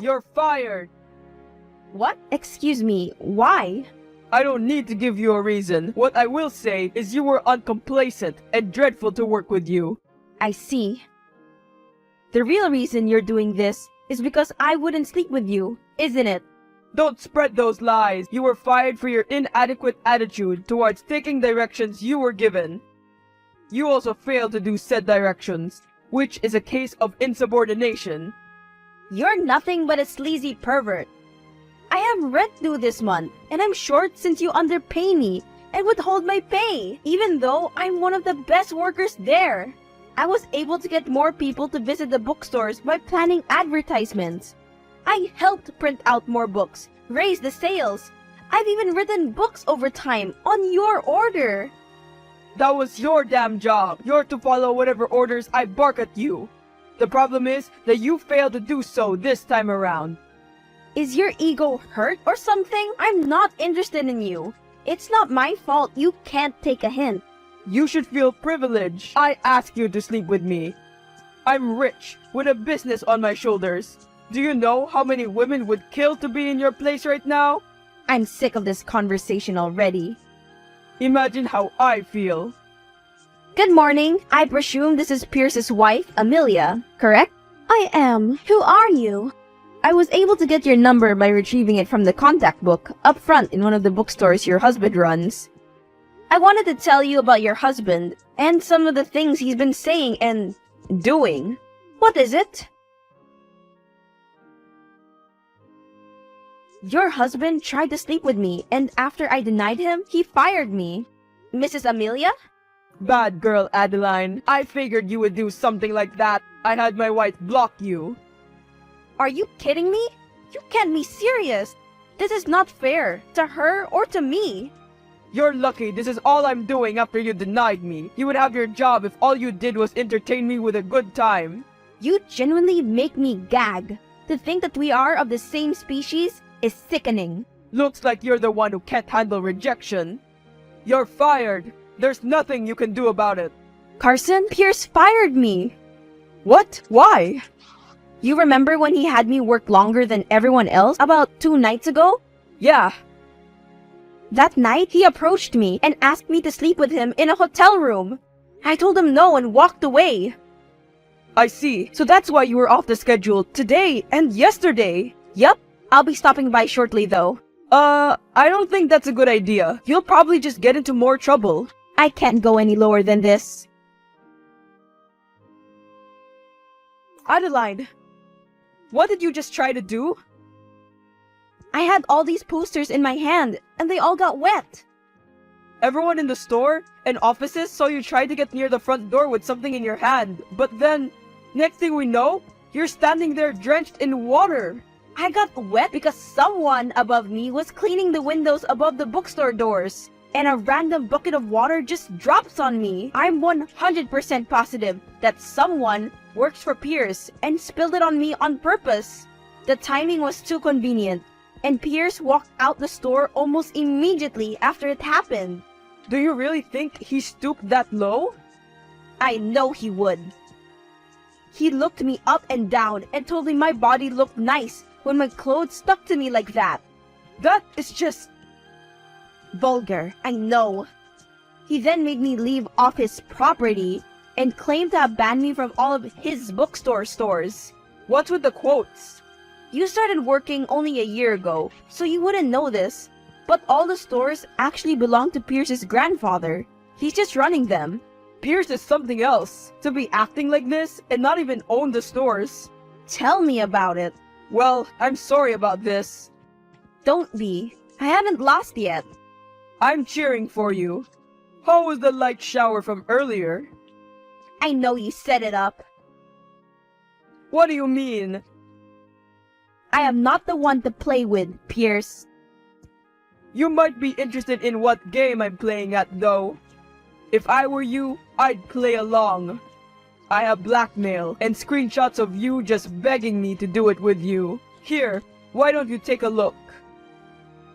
You're fired! What? Excuse me, why? I don't need to give you a reason. What I will say is you were uncomplacent and dreadful to work with you. I see. The real reason you're doing this is because I wouldn't sleep with you, isn't it? Don't spread those lies. You were fired for your inadequate attitude towards taking directions you were given. You also failed to do said directions, which is a case of insubordination. You're nothing but a sleazy pervert. I have rent due this month, and I'm short since you underpay me and withhold my pay, even though I'm one of the best workers there. I was able to get more people to visit the bookstores by planning advertisements. I helped print out more books, raise the sales. I've even written books over time on your order. That was your damn job. You're to follow whatever orders I bark at you. The problem is that you failed to do so this time around. Is your ego hurt or something? I'm not interested in you. It's not my fault you can't take a hint. You should feel privileged. I asked you to sleep with me. I'm rich, with a business on my shoulders. Do you know how many women would kill to be in your place right now? I'm sick of this conversation already. Imagine how I feel. Good morning. I presume this is Pierce's wife, Amelia, correct? I am. Who are you? I was able to get your number by retrieving it from the contact book up front in one of the bookstores your husband runs. I wanted to tell you about your husband and some of the things he's been saying and doing. What is it? Your husband tried to sleep with me, and after I denied him, he fired me. Mrs. Amelia? Bad girl, Adeline. I figured you would do something like that. I had my wife block you. Are you kidding me? You can't be serious. This is not fair to her or to me. You're lucky this is all I'm doing after you denied me. You would have your job if all you did was entertain me with a good time. You genuinely make me gag. To think that we are of the same species is sickening. Looks like you're the one who can't handle rejection. You're fired. There's nothing you can do about it. Carson, Pierce fired me. What? Why? You remember when he had me work longer than everyone else about 2 nights ago? Yeah. That night, he approached me and asked me to sleep with him in a hotel room. I told him no and walked away. I see. So that's why you were off the schedule today and yesterday. Yup. I'll be stopping by shortly though. I don't think that's a good idea. You'll probably just get into more trouble. I can't go any lower than this. Adeline, what did you just try to do? I had all these posters in my hand, and they all got wet. Everyone in the store and offices saw you try to get near the front door with something in your hand. But then, next thing we know, you're standing there drenched in water. I got wet because someone above me was cleaning the windows above the bookstore doors, and a random bucket of water just drops on me. I'm 100% positive that someone works for Pierce and spilled it on me on purpose. The timing was too convenient, and Pierce walked out the store almost immediately after it happened. Do you really think he stooped that low? I know he would. He looked me up and down and told me my body looked nice when my clothes stuck to me like that. That is just vulgar, I know. He then made me leave off his property and claimed to have banned me from all of his bookstore stores. What's with the quotes? You started working only a year ago, so you wouldn't know this. But all the stores actually belong to Pierce's grandfather. He's just running them. Pierce is something else. To be acting like this and not even own the stores. Tell me about it. Well, I'm sorry about this. Don't be. I haven't lost yet. I'm cheering for you. How was the light shower from earlier? I know you set it up. What do you mean? I am not the one to play with, Pierce. You might be interested in what game I'm playing at, though. If I were you, I'd play along. I have blackmail and screenshots of you just begging me to do it with you. Here, why don't you take a look?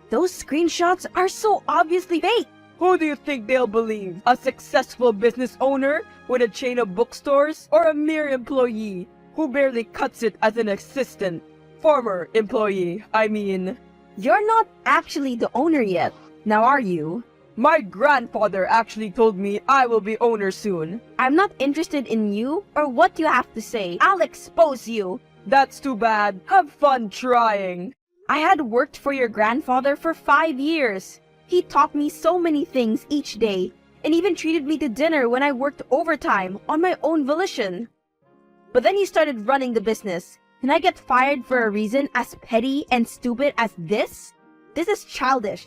Those screenshots are so obviously fake. Who do you think they'll believe? A successful business owner with a chain of bookstores, or a mere employee who barely cuts it as an assistant? Former employee, I mean. You're not actually the owner yet, now are you? My grandfather actually told me I will be owner soon. I'm not interested in you or what you have to say. I'll expose you. That's too bad. Have fun trying. I had worked for your grandfather for 5 years. He taught me so many things each day, and even treated me to dinner when I worked overtime on my own volition. But then he started running the business, and I get fired for a reason as petty and stupid as this? This is childish.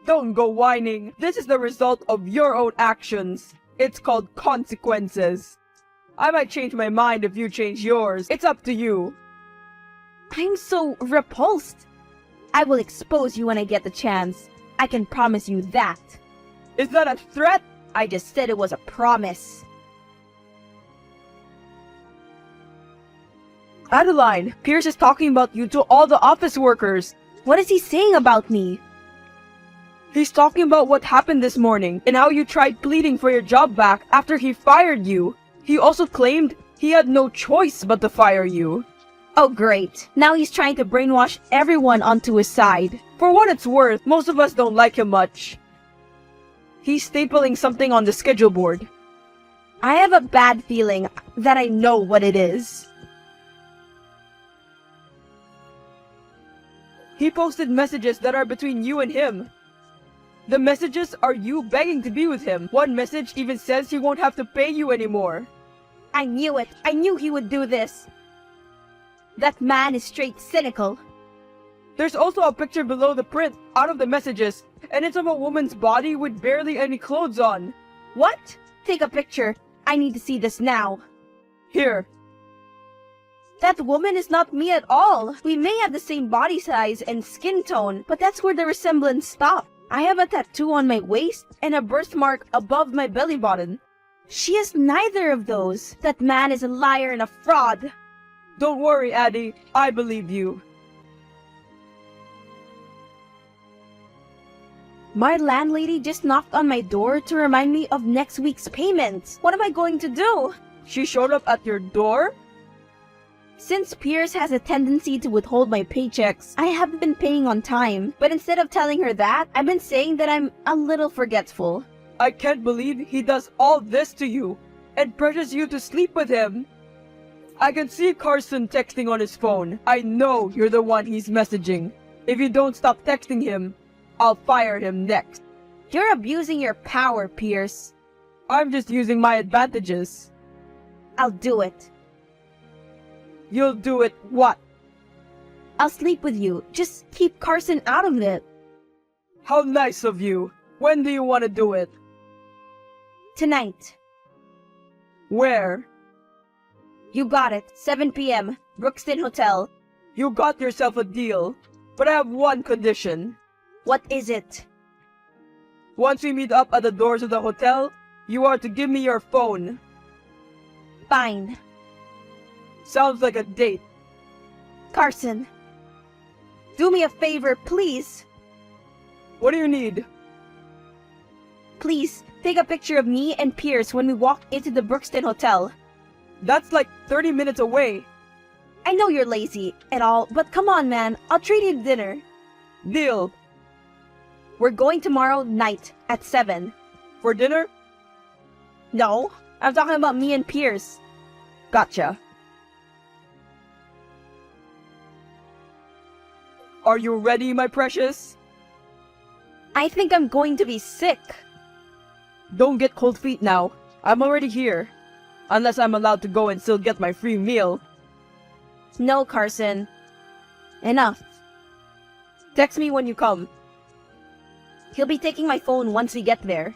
Don't go whining. This is the result of your own actions. It's called consequences. I might change my mind if you change yours. It's up to you. I'm so repulsed. I will expose you when I get the chance. I can promise you that. Is that a threat? I just said it was a promise. Adeline, Pierce is talking about you to all the office workers. What is he saying about me? He's talking about what happened this morning and how you tried pleading for your job back after he fired you. He also claimed he had no choice but to fire you. Oh great, now he's trying to brainwash everyone onto his side. For what it's worth, most of us don't like him much. He's stapling something on the schedule board. I have a bad feeling that I know what it is. He posted messages that are between you and him. The messages are you begging to be with him. One message even says he won't have to pay you anymore. I knew it. I knew he would do this. That man is straight cynical. There's also a picture below the print out of the messages, and it's of a woman's body with barely any clothes on. What? Take a picture. I need to see this now. Here. That woman is not me at all. We may have the same body size and skin tone, but that's where the resemblance stops. I have a tattoo on my waist and a birthmark above my belly button. She is neither of those. That man is a liar and a fraud. Don't worry, Addie. I believe you. My landlady just knocked on my door to remind me of next week's payments. What am I going to do? She showed up at your door? Since Pierce has a tendency to withhold my paychecks, I haven't been paying on time. But instead of telling her that, I've been saying that I'm a little forgetful. I can't believe he does all this to you and pressures you to sleep with him. I can see Carson texting on his phone. I know you're the one he's messaging. If you don't stop texting him, I'll fire him next. You're abusing your power, Pierce. I'm just using my advantages. I'll do it. You'll do it what? I'll sleep with you. Just keep Carson out of it. How nice of you. When do you want to do it? Tonight. Where? You got it. 7 p.m. Brookston Hotel. You got yourself a deal, but I have one condition. What is it? Once we meet up at the doors of the hotel, you are to give me your phone. Fine. Sounds like a date. Carson, do me a favor, please. What do you need? Please, take a picture of me and Pierce when we walk into the Brookston Hotel. That's like 30 minutes away. I know you're lazy and all, but come on, man. I'll treat you to dinner. Deal. We're going tomorrow night at 7. For dinner? No, I'm talking about me and Pierce. Gotcha. Are you ready, my precious? I think I'm going to be sick. Don't get cold feet now. I'm already here. Unless I'm allowed to go and still get my free meal. No, Carson. Enough. Text me when you come. He'll be taking my phone once we get there.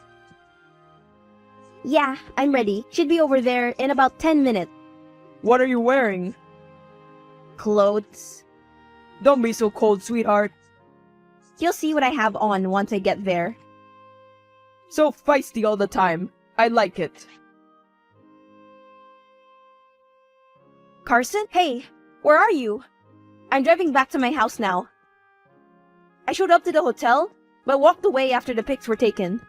Yeah, I'm ready. Should be over there in about 10 minutes. What are you wearing? Clothes. Don't be so cold, sweetheart. You'll see what I have on once I get there. So feisty all the time. I like it. Carson? Hey, where are you? I'm driving back to my house now. I showed up to the hotel, but walked away after the pics were taken.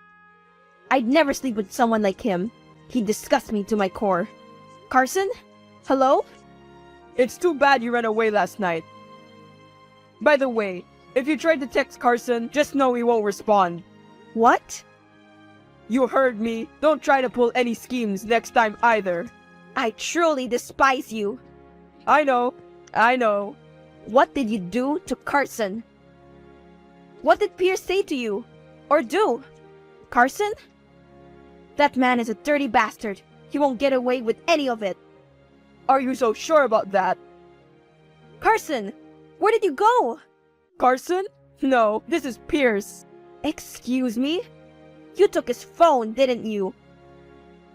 I'd never sleep with someone like him. He disgusts me to my core. Carson? Hello? It's too bad you ran away last night. By the way, if you try to text Carson, just know he won't respond. What? You heard me. Don't try to pull any schemes next time either. I truly despise you. I know. What did you do to Carson? What did Pierce say to you? Or do? Carson? That man is a dirty bastard. He won't get away with any of it. Are you so sure about that? Carson, where did you go? Carson? No, this is Pierce. Excuse me? You took his phone, didn't you?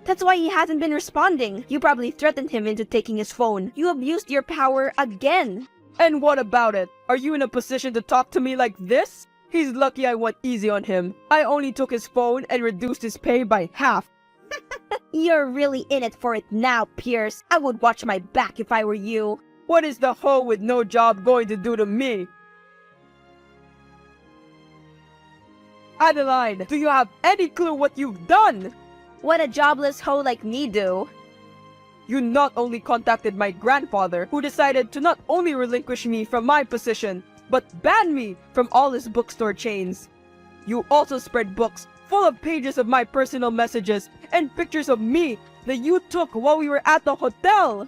That's why he hasn't been responding. You probably threatened him into taking his phone. You abused your power again. And what about it? Are you in a position to talk to me like this? He's lucky I went easy on him. I only took his phone and reduced his pay by half. You're really in it for it now, Pierce. I would watch my back if I were you. What is the hoe with no job going to do to me? Adeline, do you have any clue what you've done? What a jobless hoe like me do. You not only contacted my grandfather, who decided to not only relinquish me from my position, but ban me from all his bookstore chains. You also spread books full of pages of my personal messages and pictures of me that you took while we were at the hotel.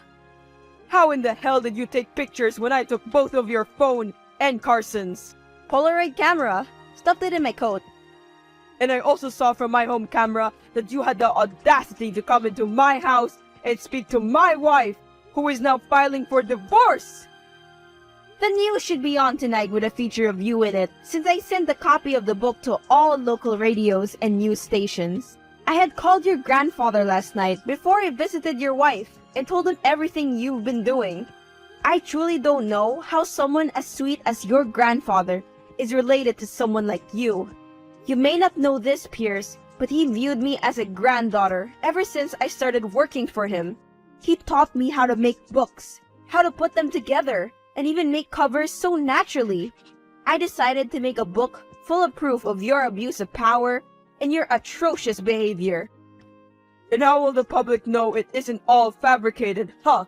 How in the hell did you take pictures when I took both of your phone and Carson's? Polaroid camera. Stuffed it in my coat. And I also saw from my home camera that you had the audacity to come into my house and speak to my wife, who is now filing for divorce. The news should be on tonight with a feature of you in it, since I sent a copy of the book to all local radios and news stations. I had called your grandfather last night before I visited your wife and told him everything you've been doing. I truly don't know how someone as sweet as your grandfather is related to someone like you. You may not know this, Pierce, but he viewed me as a granddaughter ever since I started working for him. He taught me how to make books, how to put them together, and even make covers so naturally. I decided to make a book full of proof of your abuse of power and your atrocious behavior. And how will the public know it isn't all fabricated, huh?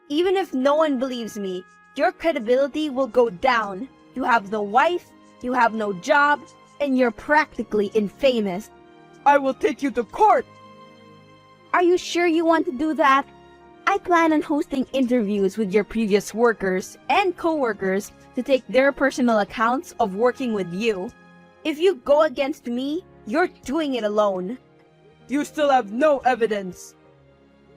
Even if no one believes me, your credibility will go down. You have no wife, you have no job, and you're practically infamous. I will take you to court! Are you sure you want to do that? I plan on hosting interviews with your previous workers and co-workers to take their personal accounts of working with you. If you go against me, you're doing it alone. You still have no evidence.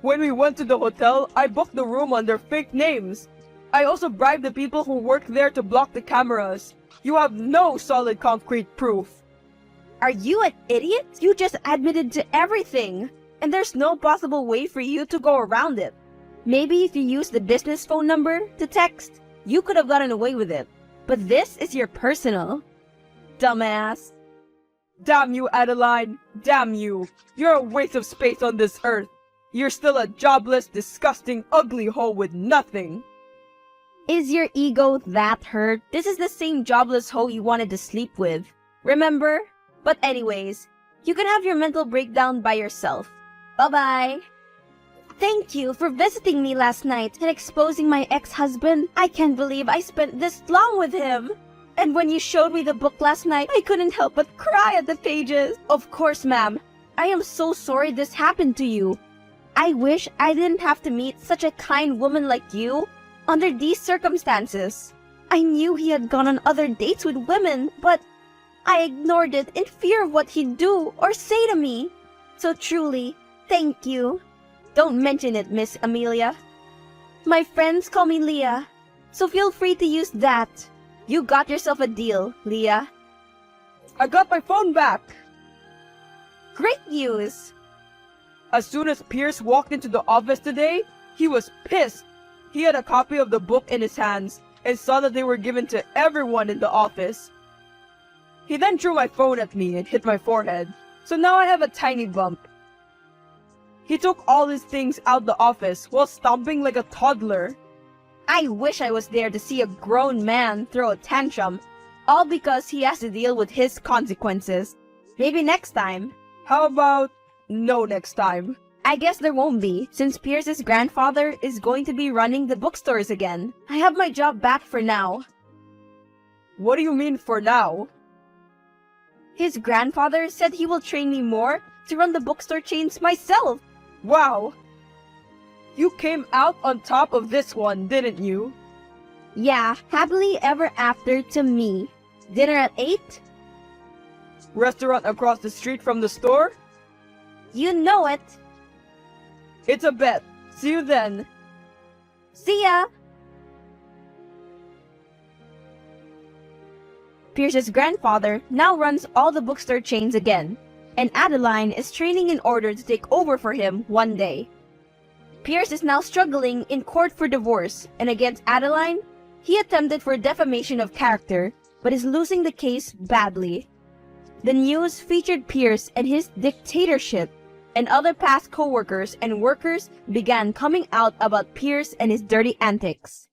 When we went to the hotel, I booked the room under fake names. I also bribed the people who work there to block the cameras. You have no solid concrete proof. Are you an idiot? You just admitted to everything, and there's no possible way for you to go around it. Maybe if you use the business phone number to text, you could have gotten away with it. But this is your personal. Dumbass. Damn you, Adeline. Damn you. You're a waste of space on this earth. You're still a jobless, disgusting, ugly hoe with nothing. Is your ego that hurt? This is the same jobless hoe you wanted to sleep with. Remember? But anyways, you can have your mental breakdown by yourself. Bye-bye. Thank you for visiting me last night and exposing my ex-husband. I can't believe I spent this long with him. And when you showed me the book last night, I couldn't help but cry at the pages. Of course, ma'am. I am so sorry this happened to you. I wish I didn't have to meet such a kind woman like you under these circumstances. I knew he had gone on other dates with women, but I ignored it in fear of what he'd do or say to me. So truly, thank you. Don't mention it, Miss Amelia. My friends call me Leah, so feel free to use that. You got yourself a deal, Leah. I got my phone back. Great news. As soon as Pierce walked into the office today, he was pissed. He had a copy of the book in his hands and saw that they were given to everyone in the office. He then threw my phone at me and hit my forehead, so now I have a tiny bump. He took all his things out the office while stomping like a toddler. I wish I was there to see a grown man throw a tantrum, all because he has to deal with his consequences. Maybe next time. How about no next time? I guess there won't be, since Pierce's grandfather is going to be running the bookstores again. I have my job back for now. What do you mean for now? His grandfather said he will train me more to run the bookstore chains myself. Wow! You came out on top of this one, didn't you? Yeah, happily ever after to me. Dinner at 8? Restaurant across the street from the store? You know it. It's a bet. See you then. See ya! Pierce's grandfather now runs all the bookstore chains again, and Adeline is training in order to take over for him one day. Pierce is now struggling in court for divorce, and against Adeline, he attempted for defamation of character, but is losing the case badly. The news featured Pierce and his dictatorship, and other past co-workers and workers began coming out about Pierce and his dirty antics.